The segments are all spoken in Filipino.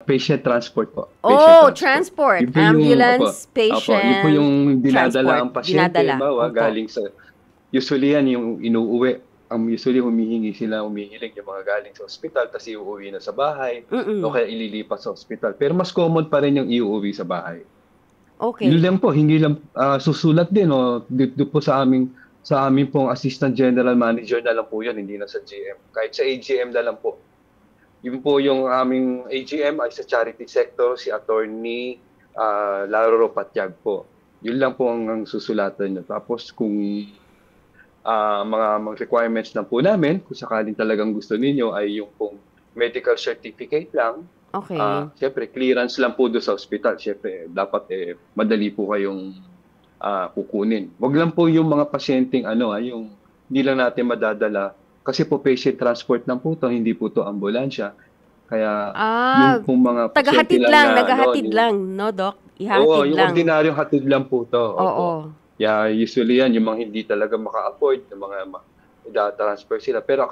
Patient transport po. Oh, transport. Yun po yung, Ambulance, opo, patient, yun po yung dinadala ang transport. pasyente, Dinadala. Opo. galing sa, usually yan yung inuuwi. Usually humihiling yung mga galing sa ospital, tapos iuuwi na sa bahay, o kaya ililipat sa ospital. Pero mas common pa rin yung iuuwi sa bahay. Okay. Yun lang po, hindi lang susulat din dito po sa amin pong Assistant General Manager na lang po yun, hindi na sa GM. Kahit sa AGM na lang po. Yun po yung aming AGM ay sa charity sector, si Attorney Laro Patiag po. Yun lang po ang susulatan niya. Tapos kung mga requirements lang po namin, kung sakaling talagang gusto ninyo ay yung pong medical certificate lang. Okay. Siyempre, clearance lang po doon sa hospital. Siyempre, dapat madali po kayong kukunin. Wag lang po yung mga pasyenteng yung hindi lang natin madadala. Kasi po patient transport lang po to, hindi po to ambulansya. Kaya yung pong mga tagahatid lang, naghahatid lang, no, Doc? Ihatid yung lang. ordinaryong hatid lang po to. Oo. Yeah, usually yan, yung mga hindi talaga maka-afford, yung mga ida-transfer sila. Pero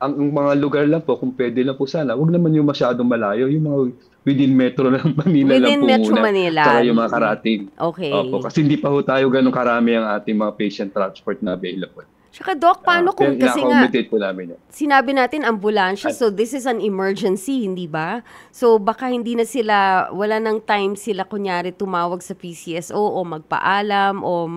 ang mga lugar lang po, kung pwede lang po sana, wag naman yung masyadong malayo, yung mga within Metro ng Manila lang po Metro muna. Manila. Saka yung mga karating. Okay. Opo, kasi hindi pa ho tayo ganun karami ang ating mga patient transport na available. Tsaka Doc, paano kung kasi nga, po namin yan. sinabi natin ambulansya, so this is an emergency, hindi ba? So baka hindi na sila, wala nang time sila kunyari tumawag sa PCSO o magpaalam o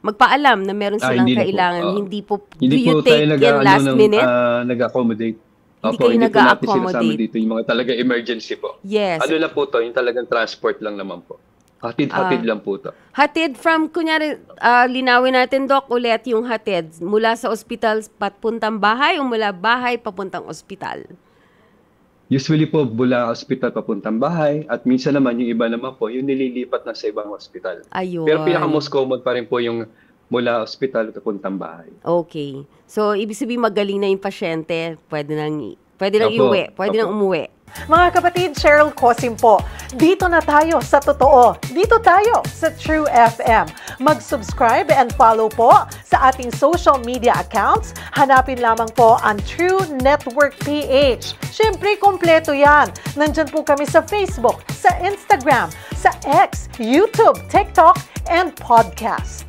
magpaalam na meron silang kailangan. Hindi po, do you take in last minute? Nag-accommodate. Hindi kayo nag-accommodate. Dito yung mga talaga emergency po. Yes. Ano lang po to, yung talagang transport lang naman po. Hatid lang po to. Hatid from, kunyari, linawin natin, Doc, ulit yung hatid. Mula sa ospital papuntang bahay o mula bahay papuntang ospital? Usually po, mula ospital papuntang bahay. At minsan naman, yung iba naman po, yung nililipat na sa ibang ospital. Ayun. Pero pinaka-most common pa rin po yung mula ospital papuntang bahay. Okay. So, ibig sabihin magaling na yung pasyente, pwede nang iuwi, pwede nang umuwi. Mga kapatid, Cheryl Cosim po. Dito na tayo sa totoo. Dito tayo sa True FM. Mag-subscribe and follow po sa ating social media accounts. Hanapin lamang po ang True Network PH. Siyempre, kompleto yan. Nandyan po kami sa Facebook, sa Instagram, sa X, YouTube, TikTok, and podcast.